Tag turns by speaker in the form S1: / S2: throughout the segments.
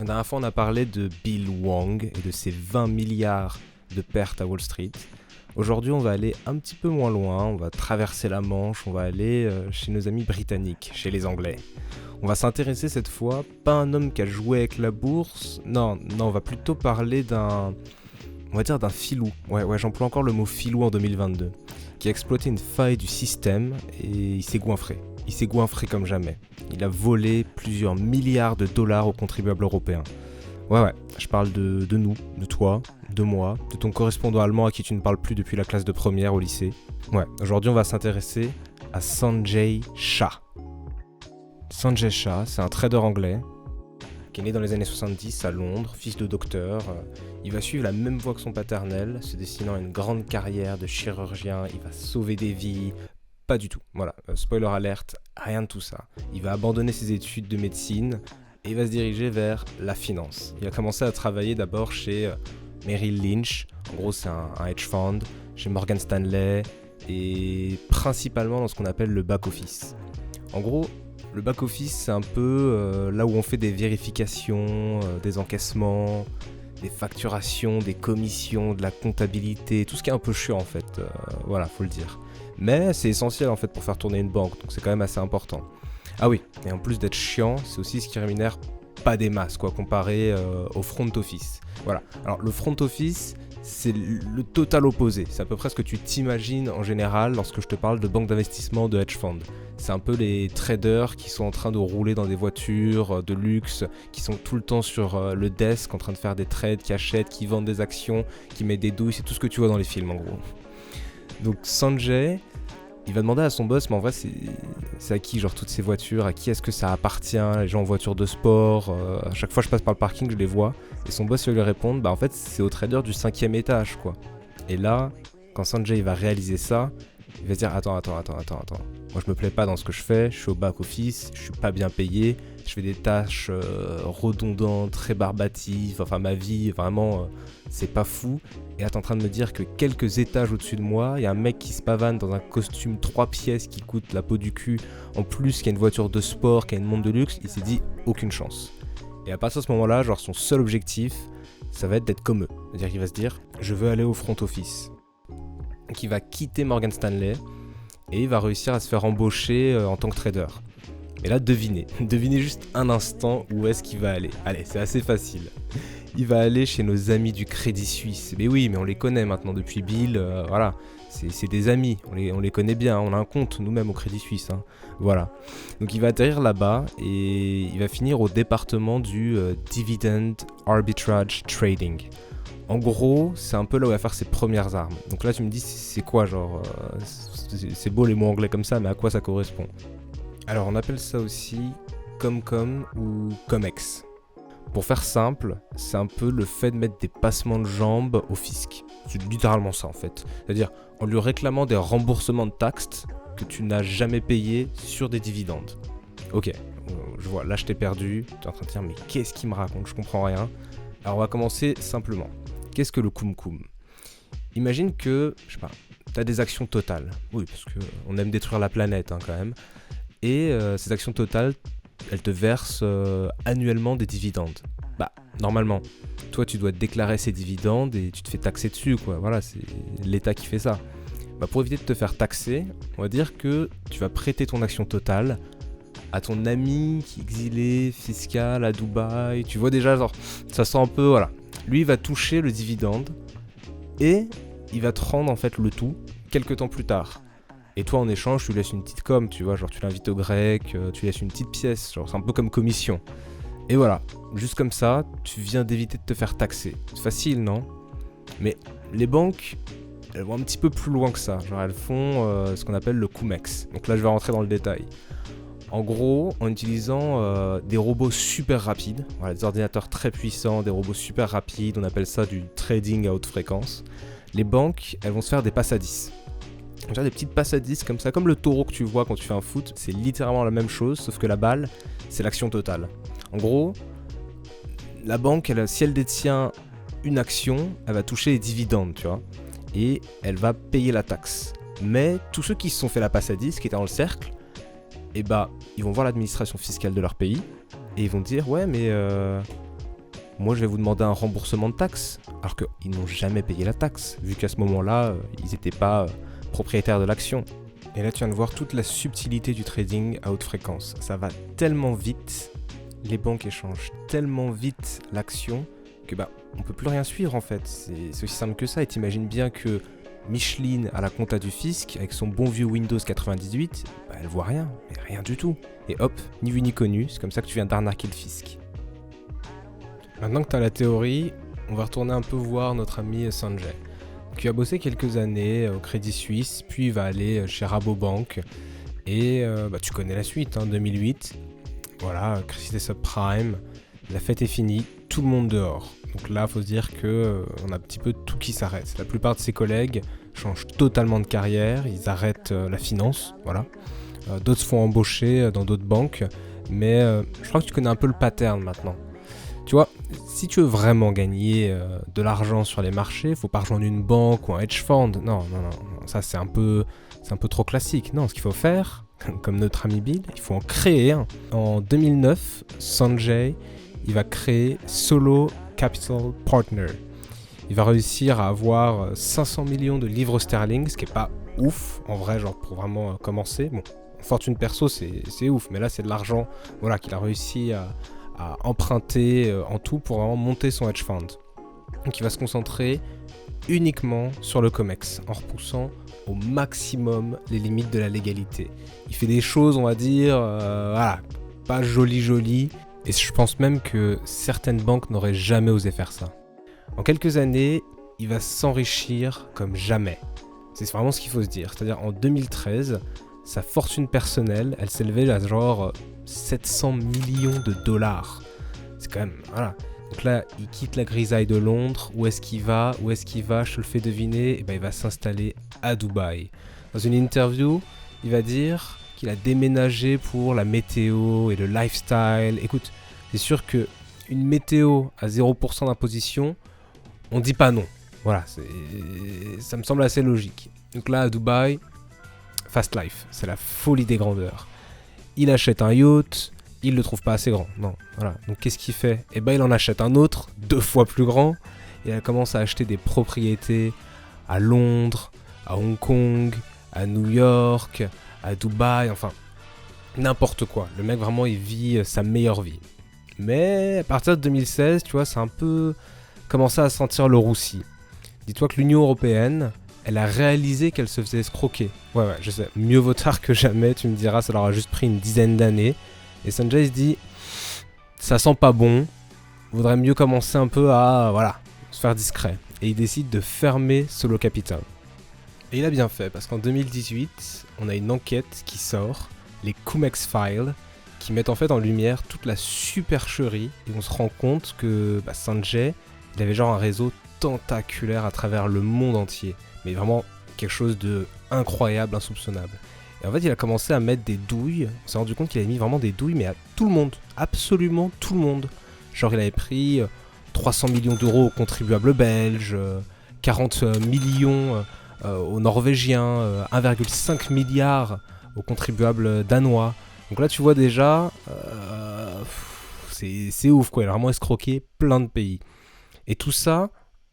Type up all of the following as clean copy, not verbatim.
S1: dernière fois, on a parlé de Bill Hwang et de ses 20 milliards de pertes à Wall Street. Aujourd'hui, on va aller un petit peu moins loin, on va traverser la Manche, on va aller chez nos amis britanniques, chez les Anglais. On va s'intéresser cette fois, pas un homme qui a joué avec la bourse, non, on va plutôt parler d'un filou. Ouais, j'emploie encore le mot filou en 2022, qui a exploité une faille du système et il s'est goinfré. Il s'est goinfré comme jamais. Il a volé plusieurs milliards de dollars aux contribuables européens. Ouais, je parle de nous, de toi, de moi, de ton correspondant allemand à qui tu ne parles plus depuis la classe de première au lycée. Ouais, aujourd'hui on va s'intéresser à Sanjay Shah. Sanjay Shah, c'est un trader anglais qui est né dans les années 70 à Londres, fils de docteur. Il va suivre la même voie que son paternel, se destinant à une grande carrière de chirurgien, il va sauver des vies. Pas du tout, voilà, spoiler alerte, rien de tout ça. Il va abandonner ses études de médecine et il va se diriger vers la finance. Il a commencé à travailler d'abord chez Merrill Lynch, en gros c'est un hedge fund, chez Morgan Stanley et principalement dans ce qu'on appelle le back-office. En gros, le back-office c'est un peu là où on fait des vérifications, des encaissements, des facturations, des commissions, de la comptabilité, tout ce qui est un peu chiant en fait, voilà, faut le dire. Mais c'est essentiel en fait pour faire tourner une banque, donc c'est quand même assez important. Ah oui, et en plus d'être chiant, c'est aussi ce qui rémunère pas des masses, quoi, comparé au front office. Voilà, alors le front office, c'est le total opposé. C'est à peu près ce que tu t'imagines en général lorsque je te parle de banque d'investissement, de hedge fund. C'est un peu les traders qui sont en train de rouler dans des voitures de luxe, qui sont tout le temps sur le desk en train de faire des trades, qui achètent, qui vendent des actions, qui mettent des douilles, c'est tout ce que tu vois dans les films en gros. Donc Sanjay, il va demander à son boss, mais en vrai c'est à qui genre toutes ces voitures, à qui est-ce que ça appartient, les gens en voiture de sport, à chaque fois je passe par le parking je les vois, et son boss va lui répondre, bah en fait c'est au trader du 5e étage quoi. Et là, quand Sanjay va réaliser ça, il va se dire attends, moi je me plais pas dans ce que je fais, je suis au back office, je suis pas bien payé, je fais des tâches redondantes, rébarbatives, enfin ma vie vraiment c'est pas fou. Et là t'es en train de me dire que quelques étages au-dessus de moi, il y a un mec qui se pavane dans un costume 3 pièces qui coûte la peau du cul, en plus qui a une voiture de sport, qui a une montre de luxe, il s'est dit aucune chance. Et à partir de ce moment-là, genre son seul objectif, ça va être d'être comme eux. C'est-à-dire qu'il va se dire je veux aller au front office. Donc il va quitter Morgan Stanley et il va réussir à se faire embaucher en tant que trader. Mais là, devinez juste un instant où est-ce qu'il va aller. Allez, c'est assez facile. Il va aller chez nos amis du Crédit Suisse. Mais oui, mais on les connaît maintenant depuis Bill, voilà. C'est des amis, on les connaît bien, on a un compte nous-mêmes au Crédit Suisse. Hein. Voilà. Donc il va atterrir là-bas et il va finir au département du Dividend Arbitrage Trading. En gros, c'est un peu là où il va faire ses premières armes. Donc là, tu me dis, c'est quoi, genre, c'est beau les mots anglais comme ça, mais à quoi ça correspond ? Alors, on appelle ça aussi Comcom ou Comex. Pour faire simple, c'est un peu le fait de mettre des passements de jambes au fisc. C'est littéralement ça, en fait. C'est-à-dire, en lui réclamant des remboursements de taxes que tu n'as jamais payés sur des dividendes. Ok, je vois, là je t'ai perdu. Tu es en train de dire, mais qu'est-ce qu'il me raconte ? Je comprends rien. Alors, on va commencer simplement. Qu'est-ce que le Kumkum ? Imagine que, je sais pas, t'as des actions totales. Oui, parce qu'on aime détruire la planète hein, quand même. Et ces actions totales, elles te versent annuellement des dividendes. Bah, normalement, toi tu dois déclarer ces dividendes et tu te fais taxer dessus, quoi. Voilà, c'est l'État qui fait ça. Bah, pour éviter de te faire taxer, on va dire que tu vas prêter ton action totale à ton ami qui est exilé, fiscal, à Dubaï. Tu vois déjà, genre, ça sent un peu, voilà. Lui, il va toucher le dividende et il va te rendre en fait le tout quelques temps plus tard. Et toi, en échange, tu lui laisses une petite com, tu vois, genre tu l'invites au grec, tu laisses une petite pièce, genre c'est un peu comme commission. Et voilà, juste comme ça, tu viens d'éviter de te faire taxer. C'est facile, non ? Mais les banques, elles vont un petit peu plus loin que ça. Genre elles font ce qu'on appelle le Cumex. Donc là, je vais rentrer dans le détail. En gros, en utilisant des robots super rapides, voilà, des ordinateurs très puissants, des robots super rapides, on appelle ça du trading à haute fréquence, les banques, elles vont se faire des passes à 10. On va faire des petites passes à 10 comme ça, comme le taureau que tu vois quand tu fais un foot, c'est littéralement la même chose, sauf que la balle, c'est l'action totale. En gros, la banque, si elle détient une action, elle va toucher les dividendes, tu vois, et elle va payer la taxe. Mais tous ceux qui se sont fait la passe à 10, qui étaient dans le cercle, et bah, ils vont voir l'administration fiscale de leur pays et ils vont dire ouais mais moi je vais vous demander un remboursement de taxes, alors qu'ils n'ont jamais payé la taxe, vu qu'à ce moment-là, ils n'étaient pas propriétaires de l'action. Et là tu viens de voir toute la subtilité du trading à haute fréquence. Ça va tellement vite, les banques échangent tellement vite l'action, que on peut plus rien suivre en fait. C'est aussi simple que ça, et t'imagines bien que Micheline à la compta du fisc, avec son bon vieux Windows 98, elle voit rien, mais rien du tout. Et hop, ni vu ni connu, c'est comme ça que tu viens d'arnaquer le fisc. Maintenant que tu as la théorie, on va retourner un peu voir notre ami Sanjay, qui a bossé quelques années au Crédit Suisse, puis il va aller chez Rabobank, et tu connais la suite, 2008, voilà, crise des subprimes, la fête est finie, tout le monde dehors. Donc là, il faut se dire qu'on a un petit peu tout qui s'arrête. La plupart de ses collègues changent totalement de carrière, ils arrêtent la finance, voilà. D'autres se font embaucher dans d'autres banques, mais je crois que tu connais un peu le pattern maintenant. Tu vois, si tu veux vraiment gagner de l'argent sur les marchés, faut pas rejoindre une banque ou un hedge fund. Non, ça c'est un peu trop classique. Non, ce qu'il faut faire, comme notre ami Bill, il faut en créer un. En 2009, Sanjay, il va créer Solo Capital Partner. Il va réussir à avoir 500 millions de livres sterling, ce qui est pas ouf, en vrai, genre pour vraiment commencer. Bon, fortune perso, c'est ouf, mais là c'est de l'argent, voilà, qu'il a réussi à emprunter en tout pour vraiment monter son hedge fund. Donc il va se concentrer uniquement sur le COMEX, en repoussant au maximum les limites de la légalité. Il fait des choses, on va dire, pas jolies, et je pense même que certaines banques n'auraient jamais osé faire ça. En quelques années, il va s'enrichir comme jamais. C'est vraiment ce qu'il faut se dire. C'est-à-dire en 2013, sa fortune personnelle, elle s'élevait à genre 700 millions de dollars. C'est quand même, voilà. Donc là, il quitte la grisaille de Londres. Où est-ce qu'il va ? Je te le fais deviner. Il va s'installer à Dubaï. Dans une interview, il va dire qu'il a déménagé pour la météo et le lifestyle. Écoute, c'est sûr que une météo à 0% d'imposition, on dit pas non. Voilà, ça me semble assez logique. Donc là, à Dubaï, fast life, c'est la folie des grandeurs. Il achète un yacht, il le trouve pas assez grand. Non, voilà. Donc qu'est-ce qu'il fait ? Il en achète un autre, 2 fois plus grand, et il commence à acheter des propriétés à Londres, à Hong Kong, à New York, à Dubaï, enfin, n'importe quoi. Le mec, vraiment, il vit sa meilleure vie. Mais à partir de 2016, tu vois, c'est un peu commencé à sentir le roussi. Dis-toi que l'Union Européenne, elle a réalisé qu'elle se faisait escroquer. Ouais, je sais, mieux vaut tard que jamais, tu me diras, ça leur a juste pris une dizaine d'années. Et Sanjay se dit, ça sent pas bon, vaudrait mieux commencer un peu à, se faire discret. Et il décide de fermer Solo Capital. Et il a bien fait, parce qu'en 2018, on a une enquête qui sort, les COMEX Files, qui mettent en fait en lumière toute la supercherie, et on se rend compte que Sanjay, il avait genre un réseau tentaculaire à travers le monde entier. Mais vraiment quelque chose de incroyable, insoupçonnable. Et en fait, il a commencé à mettre des douilles. On s'est rendu compte qu'il avait mis vraiment des douilles, mais à tout le monde. Absolument tout le monde. Genre, il avait pris 300 millions d'euros aux contribuables belges, 40 millions aux Norvégiens, 1,5 milliard aux contribuables danois. Donc là, tu vois déjà, c'est ouf, quoi. Il a vraiment escroqué plein de pays. Et tout ça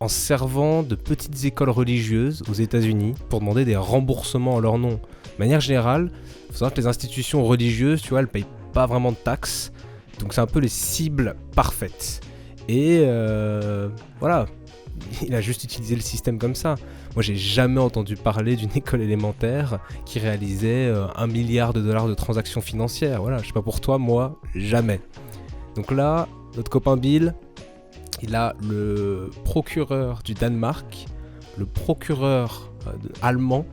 S1: en servant de petites écoles religieuses aux États-Unis pour demander des remboursements en leur nom. De manière générale, il faut savoir que les institutions religieuses, tu vois, elles payent pas vraiment de taxes, donc c'est un peu les cibles parfaites. Et voilà, il a juste utilisé le système comme ça. Moi, j'ai jamais entendu parler d'une école élémentaire qui réalisait 1 milliard de dollars de transactions financières. Voilà, je sais pas pour toi, moi, jamais. Donc là, notre copain Bill, il a le procureur du Danemark, le procureur allemand,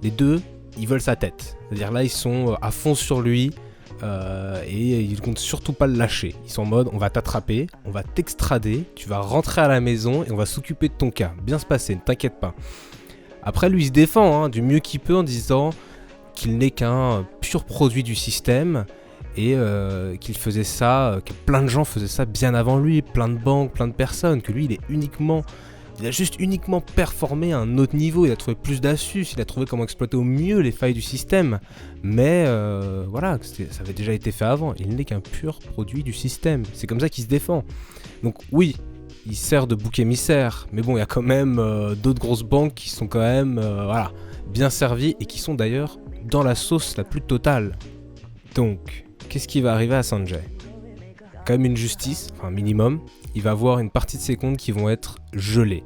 S1: les deux, ils veulent sa tête. C'est-à-dire là, ils sont à fond sur lui et ils comptent surtout pas le lâcher. Ils sont en mode, on va t'attraper, on va t'extrader, tu vas rentrer à la maison et on va s'occuper de ton cas. Bien se passer, ne t'inquiète pas. Après, lui, il se défend du mieux qu'il peut en disant qu'il n'est qu'un pur produit du système et qu'il faisait ça, que plein de gens faisaient ça bien avant lui, plein de banques, plein de personnes, que lui, il est uniquement Il a juste uniquement performé à un autre niveau, il a trouvé plus d'astuces, il a trouvé comment exploiter au mieux les failles du système. Mais voilà, ça avait déjà été fait avant, il n'est qu'un pur produit du système. C'est comme ça qu'il se défend. Donc oui, il sert de bouc émissaire, mais bon, il y a quand même d'autres grosses banques qui sont quand même voilà, bien servies et qui sont d'ailleurs dans la sauce la plus totale. Donc, qu'est-ce qui va arriver à Sanjay ? Quand même une justice, enfin un minimum, il va avoir une partie de ses comptes qui vont être gelés.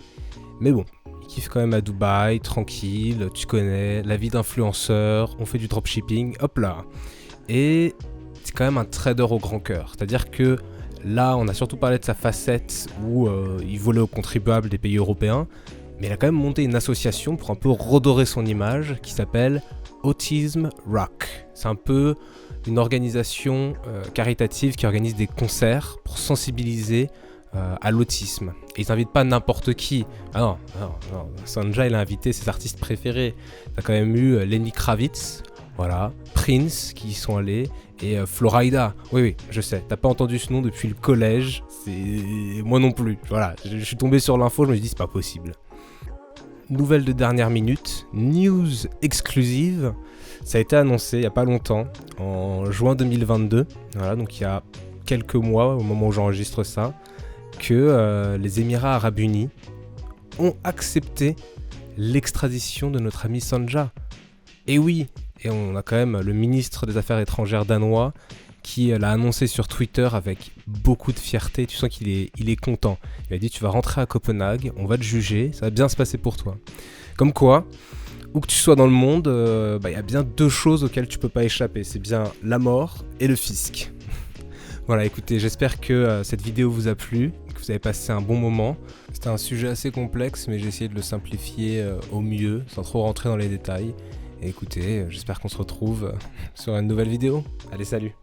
S1: Mais bon, il kiffe quand même à Dubaï, tranquille, tu connais, la vie d'influenceur, on fait du dropshipping, hop là. Et c'est quand même un trader au grand cœur, c'est-à-dire que là, on a surtout parlé de sa facette où il volait aux contribuables des pays européens, mais il a quand même monté une association pour un peu redorer son image qui s'appelle Autism Rock. C'est un peu une organisation caritative qui organise des concerts pour sensibiliser à l'autisme. Et ils n'invitent pas n'importe qui. Ah non, Sanjay, il a invité ses artistes préférés. T'as quand même eu Lenny Kravitz, voilà, Prince qui y sont allés, et Florida. Oui, je sais, t'as pas entendu ce nom depuis le collège, c'est moi non plus. Voilà, je suis tombé sur l'info, je me suis dit c'est pas possible. Nouvelle de dernière minute, news exclusive, ça a été annoncé il n'y a pas longtemps, en juin 2022, voilà, donc il y a quelques mois au moment où j'enregistre ça, que les Émirats Arabes Unis ont accepté l'extradition de notre ami Sanjay. Et oui, et on a quand même le ministre des Affaires étrangères danois qui l'a annoncé sur Twitter avec beaucoup de fierté. Tu sens qu'il est content. Il a dit tu vas rentrer à Copenhague, on va te juger, ça va bien se passer pour toi. Comme quoi, où que tu sois dans le monde, y a bien deux choses auxquelles tu peux pas échapper. C'est bien la mort et le fisc. Voilà, écoutez, j'espère que cette vidéo vous a plu, que vous avez passé un bon moment. C'était un sujet assez complexe, mais j'ai essayé de le simplifier au mieux, sans trop rentrer dans les détails. Et écoutez, j'espère qu'on se retrouve sur une nouvelle vidéo. Allez, salut!